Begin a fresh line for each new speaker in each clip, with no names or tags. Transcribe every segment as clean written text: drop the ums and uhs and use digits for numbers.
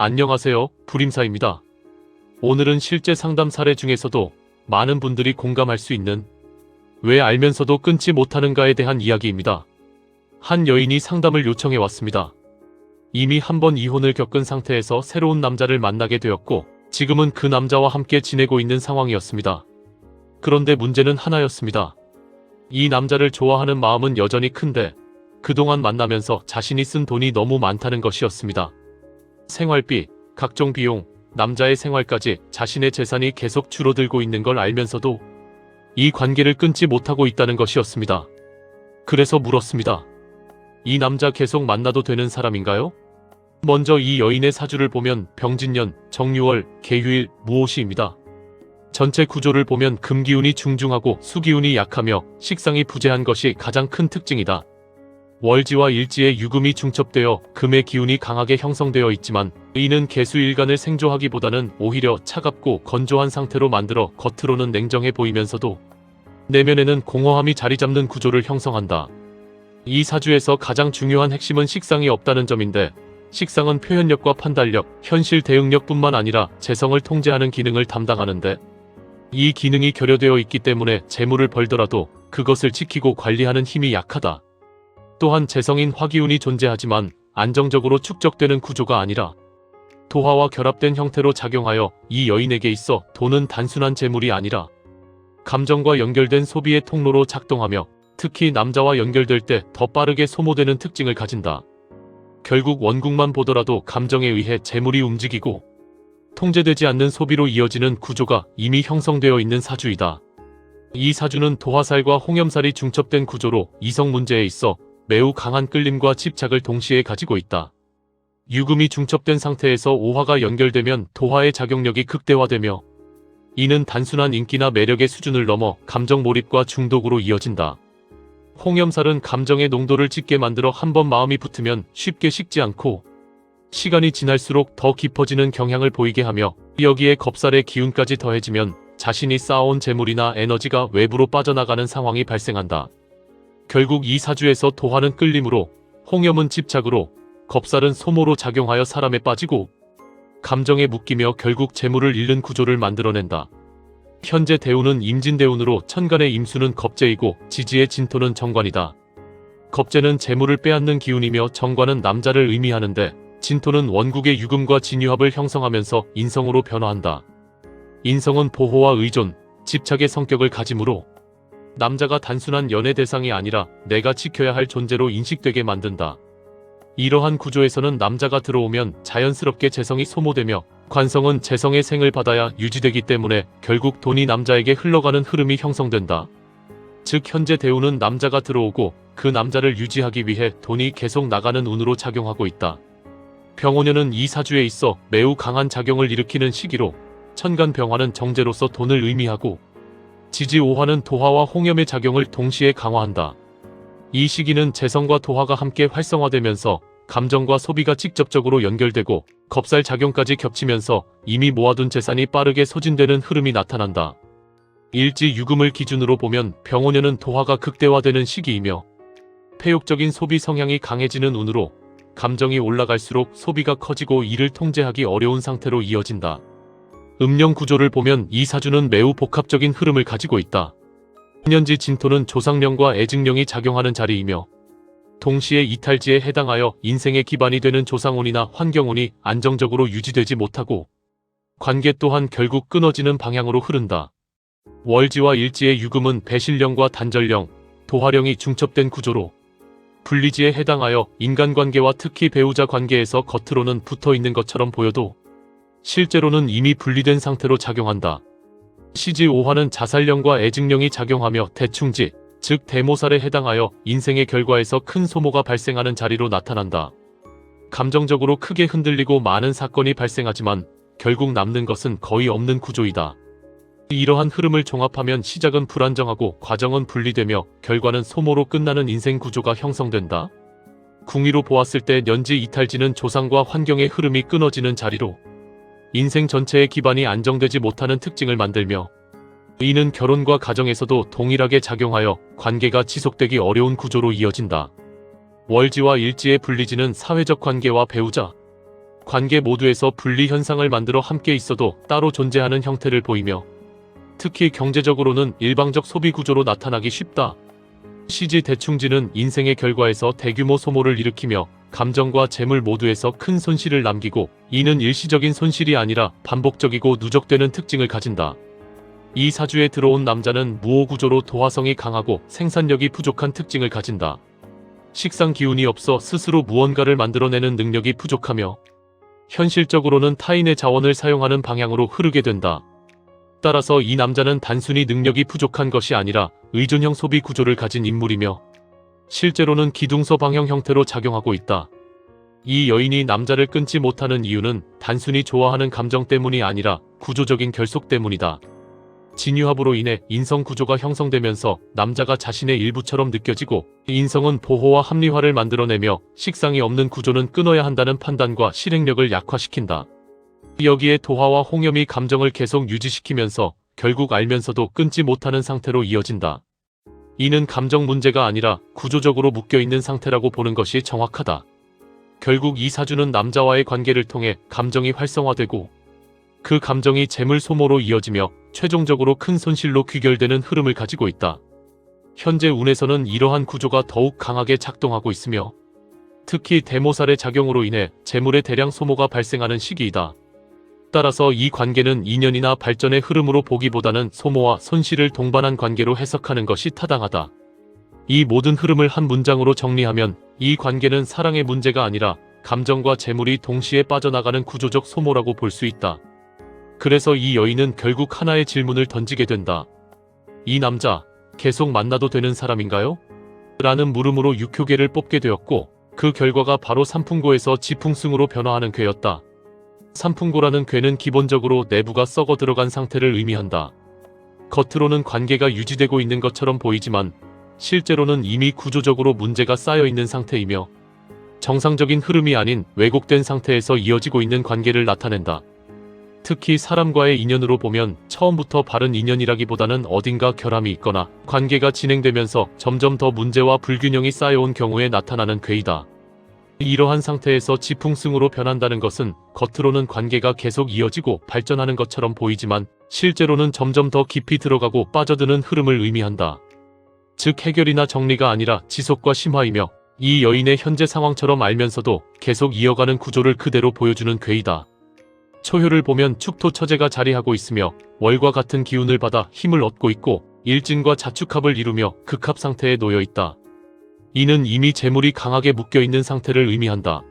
안녕하세요, 불임사입니다. 오늘은 실제 상담 사례 중에서도 많은 분들이 공감할 수 있는 왜 알면서도 끊지 못하는가에 대한 이야기입니다. 한 여인이 상담을 요청해 왔습니다. 이미 한 번 이혼을 겪은 상태에서 새로운 남자를 만나게 되었고 지금은 그 남자와 함께 지내고 있는 상황이었습니다. 그런데 문제는 하나였습니다. 이 남자를 좋아하는 마음은 여전히 큰데 그동안 만나면서 자신이 쓴 돈이 너무 많다는 것이었습니다. 생활비, 각종 비용, 남자의 생활까지 자신의 재산이 계속 줄어들고 있는 걸 알면서도 이 관계를 끊지 못하고 있다는 것이었습니다. 그래서 물었습니다. 이 남자 계속 만나도 되는 사람인가요? 먼저 이 여인의 사주를 보면 병진년, 정유월, 계휴일, 무오시입니다. 전체 구조를 보면 금기운이 중중하고 수기운이 약하며 식상이 부재한 것이 가장 큰 특징이다. 월지와 일지에 유금이 중첩되어 금의 기운이 강하게 형성되어 있지만 이는 개수일간을 생조하기보다는 오히려 차갑고 건조한 상태로 만들어 겉으로는 냉정해 보이면서도 내면에는 공허함이 자리잡는 구조를 형성한다. 이 사주에서 가장 중요한 핵심은 식상이 없다는 점인데 식상은 표현력과 판단력, 현실 대응력뿐만 아니라 재성을 통제하는 기능을 담당하는데 이 기능이 결여되어 있기 때문에 재물을 벌더라도 그것을 지키고 관리하는 힘이 약하다. 또한 재성인 화기운이 존재하지만 안정적으로 축적되는 구조가 아니라 도화와 결합된 형태로 작용하여 이 여인에게 있어 돈은 단순한 재물이 아니라 감정과 연결된 소비의 통로로 작동하며 특히 남자와 연결될 때 더 빠르게 소모되는 특징을 가진다. 결국 원국만 보더라도 감정에 의해 재물이 움직이고 통제되지 않는 소비로 이어지는 구조가 이미 형성되어 있는 사주이다. 이 사주는 도화살과 홍염살이 중첩된 구조로 이성 문제에 있어 매우 강한 끌림과 집착을 동시에 가지고 있다. 유금이 중첩된 상태에서 오화가 연결되면 도화의 작용력이 극대화되며 이는 단순한 인기나 매력의 수준을 넘어 감정 몰입과 중독으로 이어진다. 홍염살은 감정의 농도를 짙게 만들어 한번 마음이 붙으면 쉽게 식지 않고 시간이 지날수록 더 깊어지는 경향을 보이게 하며 여기에 겁살의 기운까지 더해지면 자신이 쌓아온 재물이나 에너지가 외부로 빠져나가는 상황이 발생한다. 결국 이 사주에서 도화는 끌림으로, 홍염은 집착으로, 겁살은 소모로 작용하여 사람에 빠지고 감정에 묶이며 결국 재물을 잃는 구조를 만들어낸다. 현재 대운은 임진대운으로 천간의 임수는 겁재이고 지지의 진토는 정관이다. 겁재는 재물을 빼앗는 기운이며 정관은 남자를 의미하는데 진토는 원국의 유금과 진유합을 형성하면서 인성으로 변화한다. 인성은 보호와 의존, 집착의 성격을 가지므로 남자가 단순한 연애 대상이 아니라 내가 지켜야 할 존재로 인식되게 만든다. 이러한 구조에서는 남자가 들어오면 자연스럽게 재성이 소모되며 관성은 재성의 생을 받아야 유지되기 때문에 결국 돈이 남자에게 흘러가는 흐름이 형성된다. 즉 현재 대운은 남자가 들어오고 그 남자를 유지하기 위해 돈이 계속 나가는 운으로 작용하고 있다. 병오년은 이 사주에 있어 매우 강한 작용을 일으키는 시기로 천간 병화는 정제로서 돈을 의미하고 지지오화는 도화와 홍염의 작용을 동시에 강화한다. 이 시기는 재성과 도화가 함께 활성화되면서 감정과 소비가 직접적으로 연결되고 겁살 작용까지 겹치면서 이미 모아둔 재산이 빠르게 소진되는 흐름이 나타난다. 일지 유금을 기준으로 보면 병오년은 도화가 극대화되는 시기이며 폐욕적인 소비 성향이 강해지는 운으로 감정이 올라갈수록 소비가 커지고 이를 통제하기 어려운 상태로 이어진다. 음령 구조를 보면 이 사주는 매우 복합적인 흐름을 가지고 있다. 년지 진토는 조상령과 애증령이 작용하는 자리이며 동시에 이탈지에 해당하여 인생의 기반이 되는 조상운이나 환경운이 안정적으로 유지되지 못하고 관계 또한 결국 끊어지는 방향으로 흐른다. 월지와 일지의 유금은 배신령과 단절령, 도화령이 중첩된 구조로 분리지에 해당하여 인간관계와 특히 배우자 관계에서 겉으로는 붙어있는 것처럼 보여도 실제로는 이미 분리된 상태로 작용한다. 시지오화는 자살령과 애증령이 작용하며 대충지, 즉 대모살에 해당하여 인생의 결과에서 큰 소모가 발생하는 자리로 나타난다. 감정적으로 크게 흔들리고 많은 사건이 발생하지만 결국 남는 것은 거의 없는 구조이다. 이러한 흐름을 종합하면 시작은 불안정하고 과정은 분리되며 결과는 소모로 끝나는 인생 구조가 형성된다. 궁위로 보았을 때 년지 이탈지는 조상과 환경의 흐름이 끊어지는 자리로 인생 전체의 기반이 안정되지 못하는 특징을 만들며 이는 결혼과 가정에서도 동일하게 작용하여 관계가 지속되기 어려운 구조로 이어진다. 월지와 일지의 분리지는 사회적 관계와 배우자, 관계 모두에서 분리 현상을 만들어 함께 있어도 따로 존재하는 형태를 보이며 특히 경제적으로는 일방적 소비 구조로 나타나기 쉽다. 시지대충지는 인생의 결과에서 대규모 소모를 일으키며 감정과 재물 모두에서 큰 손실을 남기고 이는 일시적인 손실이 아니라 반복적이고 누적되는 특징을 가진다. 이 사주에 들어온 남자는 무호 구조로 도화성이 강하고 생산력이 부족한 특징을 가진다. 식상 기운이 없어 스스로 무언가를 만들어내는 능력이 부족하며 현실적으로는 타인의 자원을 사용하는 방향으로 흐르게 된다. 따라서 이 남자는 단순히 능력이 부족한 것이 아니라 의존형 소비 구조를 가진 인물이며 실제로는 기둥서 방형 형태로 작용하고 있다. 이 여인이 남자를 끊지 못하는 이유는 단순히 좋아하는 감정 때문이 아니라 구조적인 결속 때문이다. 진유합으로 인해 인성 구조가 형성되면서 남자가 자신의 일부처럼 느껴지고 인성은 보호와 합리화를 만들어내며 식상이 없는 구조는 끊어야 한다는 판단과 실행력을 약화시킨다. 여기에 도화와 홍염이 감정을 계속 유지시키면서 결국 알면서도 끊지 못하는 상태로 이어진다. 이는 감정 문제가 아니라 구조적으로 묶여있는 상태라고 보는 것이 정확하다. 결국 이 사주는 남자와의 관계를 통해 감정이 활성화되고 그 감정이 재물 소모로 이어지며 최종적으로 큰 손실로 귀결되는 흐름을 가지고 있다. 현재 운에서는 이러한 구조가 더욱 강하게 작동하고 있으며 특히 대모살의 작용으로 인해 재물의 대량 소모가 발생하는 시기이다. 따라서 이 관계는 인연이나 발전의 흐름으로 보기보다는 소모와 손실을 동반한 관계로 해석하는 것이 타당하다. 이 모든 흐름을 한 문장으로 정리하면 이 관계는 사랑의 문제가 아니라 감정과 재물이 동시에 빠져나가는 구조적 소모라고 볼 수 있다. 그래서 이 여인은 결국 하나의 질문을 던지게 된다. 이 남자, 계속 만나도 되는 사람인가요? 라는 물음으로 육효계를 뽑게 되었고 그 결과가 바로 삼풍고에서 지풍승으로 변화하는 괴였다. 삼풍고라는 괴는 기본적으로 내부가 썩어 들어간 상태를 의미한다. 겉으로는 관계가 유지되고 있는 것처럼 보이지만 실제로는 이미 구조적으로 문제가 쌓여 있는 상태이며 정상적인 흐름이 아닌 왜곡된 상태에서 이어지고 있는 관계를 나타낸다. 특히 사람과의 인연으로 보면 처음부터 바른 인연이라기보다는 어딘가 결함이 있거나 관계가 진행되면서 점점 더 문제와 불균형이 쌓여온 경우에 나타나는 괴이다. 이러한 상태에서 지풍승으로 변한다는 것은 겉으로는 관계가 계속 이어지고 발전하는 것처럼 보이지만 실제로는 점점 더 깊이 들어가고 빠져드는 흐름을 의미한다. 즉 해결이나 정리가 아니라 지속과 심화이며 이 여인의 현재 상황처럼 알면서도 계속 이어가는 구조를 그대로 보여주는 괴이다. 초효를 보면 축토처제가 자리하고 있으며 월과 같은 기운을 받아 힘을 얻고 있고 일진과 자축합을 이루며 극합 상태에 놓여 있다. 이는 이미 재물이 강하게 묶여있는 상태를 의미한다.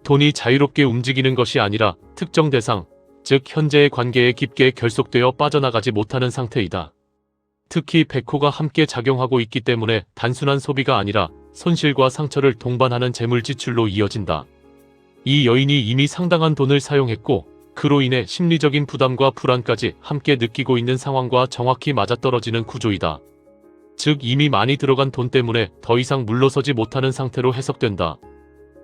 돈이 자유롭게 움직이는 것이 아니라 특정 대상, 즉 현재의 관계에 깊게 결속되어 빠져나가지 못하는 상태이다. 특히 백호가 함께 작용하고 있기 때문에 단순한 소비가 아니라 손실과 상처를 동반하는 재물 지출로 이어진다. 이 여인이 이미 상당한 돈을 사용했고 그로 인해 심리적인 부담과 불안까지 함께 느끼고 있는 상황과 정확히 맞아떨어지는 구조이다. 즉 이미 많이 들어간 돈 때문에 더 이상 물러서지 못하는 상태로 해석된다.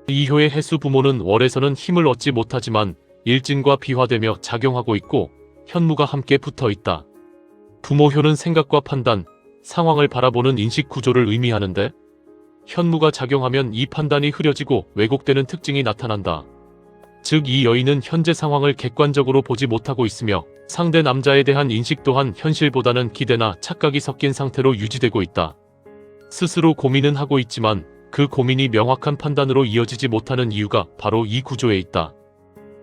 이효의 해수 부모는 월에서는 힘을 얻지 못하지만 일진과 비화되며 작용하고 있고 현무가 함께 붙어 있다. 부모효는 생각과 판단, 상황을 바라보는 인식 구조를 의미하는데 현무가 작용하면 이 판단이 흐려지고 왜곡되는 특징이 나타난다. 즉 이 여인은 현재 상황을 객관적으로 보지 못하고 있으며 상대 남자에 대한 인식 또한 현실보다는 기대나 착각이 섞인 상태로 유지되고 있다. 스스로 고민은 하고 있지만 그 고민이 명확한 판단으로 이어지지 못하는 이유가 바로 이 구조에 있다.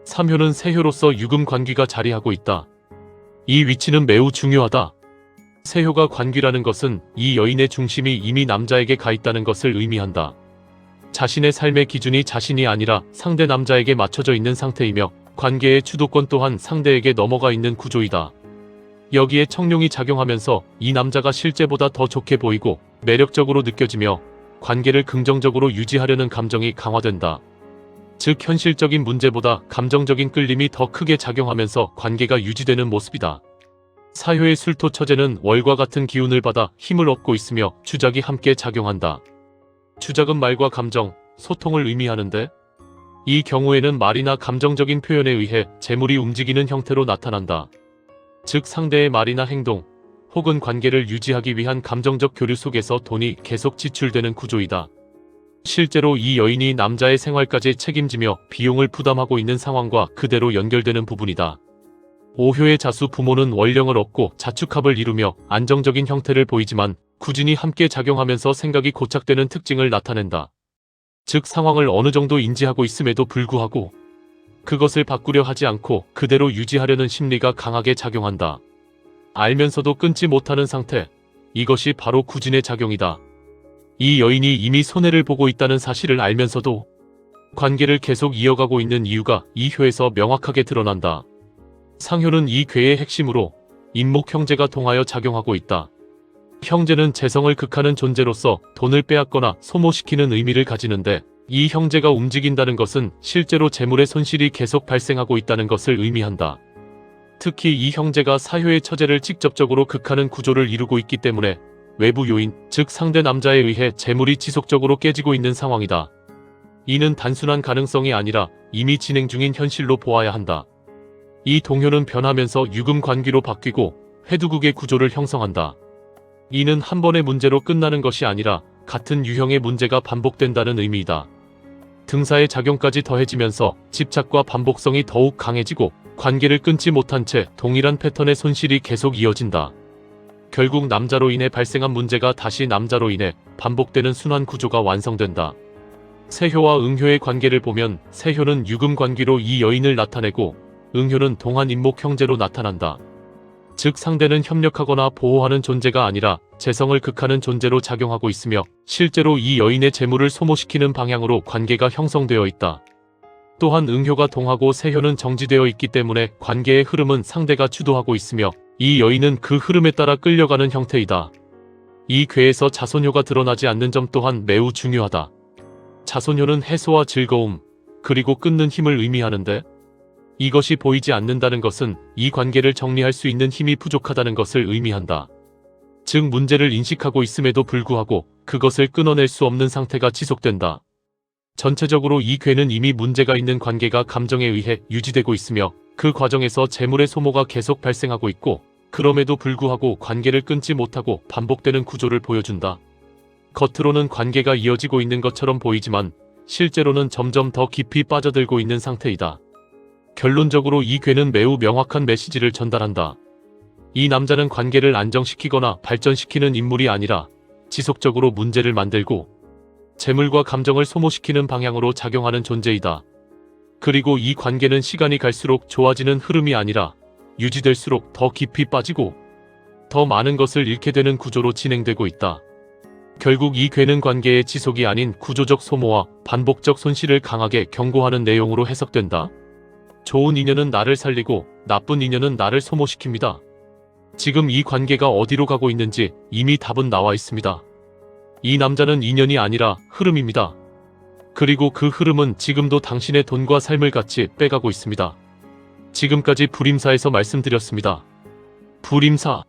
삼효는 세효로서 유금 관귀가 자리하고 있다. 이 위치는 매우 중요하다. 세효가 관귀라는 것은 이 여인의 중심이 이미 남자에게 가 있다는 것을 의미한다. 자신의 삶의 기준이 자신이 아니라 상대 남자에게 맞춰져 있는 상태이며 관계의 주도권 또한 상대에게 넘어가 있는 구조이다. 여기에 청룡이 작용하면서 이 남자가 실제보다 더 좋게 보이고 매력적으로 느껴지며 관계를 긍정적으로 유지하려는 감정이 강화된다. 즉 현실적인 문제보다 감정적인 끌림이 더 크게 작용하면서 관계가 유지되는 모습이다. 사효의 술토처제는 월과 같은 기운을 받아 힘을 얻고 있으며 주작이 함께 작용한다. 주작은 말과 감정, 소통을 의미하는데 이 경우에는 말이나 감정적인 표현에 의해 재물이 움직이는 형태로 나타난다. 즉 상대의 말이나 행동 혹은 관계를 유지하기 위한 감정적 교류 속에서 돈이 계속 지출되는 구조이다. 실제로 이 여인이 남자의 생활까지 책임지며 비용을 부담하고 있는 상황과 그대로 연결되는 부분이다. 오효의 자수 부모는 원령을 얻고 자축합을 이루며 안정적인 형태를 보이지만 꾸준히 함께 작용하면서 생각이 고착되는 특징을 나타낸다. 즉 상황을 어느 정도 인지하고 있음에도 불구하고 그것을 바꾸려 하지 않고 그대로 유지하려는 심리가 강하게 작용한다. 알면서도 끊지 못하는 상태. 이것이 바로 구진의 작용이다. 이 여인이 이미 손해를 보고 있다는 사실을 알면서도 관계를 계속 이어가고 있는 이유가 이 효에서 명확하게 드러난다. 상효는 이 괴의 핵심으로 인목 형제가 동하여 작용하고 있다. 형제는 재성을 극하는 존재로서 돈을 빼앗거나 소모시키는 의미를 가지는데 이 형제가 움직인다는 것은 실제로 재물의 손실이 계속 발생하고 있다는 것을 의미한다. 특히 이 형제가 사효의 처제를 직접적으로 극하는 구조를 이루고 있기 때문에 외부 요인, 즉 상대 남자에 의해 재물이 지속적으로 깨지고 있는 상황이다. 이는 단순한 가능성이 아니라 이미 진행 중인 현실로 보아야 한다. 이 동효는 변하면서 유금 관기로 바뀌고 회두국의 구조를 형성한다. 이는 한 번의 문제로 끝나는 것이 아니라 같은 유형의 문제가 반복된다는 의미이다. 등사의 작용까지 더해지면서 집착과 반복성이 더욱 강해지고 관계를 끊지 못한 채 동일한 패턴의 손실이 계속 이어진다. 결국 남자로 인해 발생한 문제가 다시 남자로 인해 반복되는 순환 구조가 완성된다. 세효와 응효의 관계를 보면 세효는 유금 관기로 이 여인을 나타내고 응효는 동한 인목 형제로 나타난다. 즉 상대는 협력하거나 보호하는 존재가 아니라 재성을 극하는 존재로 작용하고 있으며 실제로 이 여인의 재물을 소모시키는 방향으로 관계가 형성되어 있다. 또한 응효가 동하고 세효는 정지되어 있기 때문에 관계의 흐름은 상대가 주도하고 있으며 이 여인은 그 흐름에 따라 끌려가는 형태이다. 이 괴에서 자손효가 드러나지 않는 점 또한 매우 중요하다. 자손효는 해소와 즐거움, 그리고 끊는 힘을 의미하는데 이것이 보이지 않는다는 것은 이 관계를 정리할 수 있는 힘이 부족하다는 것을 의미한다. 즉 문제를 인식하고 있음에도 불구하고 그것을 끊어낼 수 없는 상태가 지속된다. 전체적으로 이 괴는 이미 문제가 있는 관계가 감정에 의해 유지되고 있으며 그 과정에서 재물의 소모가 계속 발생하고 있고 그럼에도 불구하고 관계를 끊지 못하고 반복되는 구조를 보여준다. 겉으로는 관계가 이어지고 있는 것처럼 보이지만 실제로는 점점 더 깊이 빠져들고 있는 상태이다. 결론적으로 이 괴는 매우 명확한 메시지를 전달한다. 이 남자는 관계를 안정시키거나 발전시키는 인물이 아니라 지속적으로 문제를 만들고 재물과 감정을 소모시키는 방향으로 작용하는 존재이다. 그리고 이 관계는 시간이 갈수록 좋아지는 흐름이 아니라 유지될수록 더 깊이 빠지고 더 많은 것을 잃게 되는 구조로 진행되고 있다. 결국 이 괴는 관계의 지속이 아닌 구조적 소모와 반복적 손실을 강하게 경고하는 내용으로 해석된다. 좋은 인연은 나를 살리고 나쁜 인연은 나를 소모시킵니다. 지금 이 관계가 어디로 가고 있는지 이미 답은 나와 있습니다. 이 남자는 인연이 아니라 흐름입니다. 그리고 그 흐름은 지금도 당신의 돈과 삶을 같이 빼가고 있습니다. 지금까지 불임사에서 말씀드렸습니다. 불임사.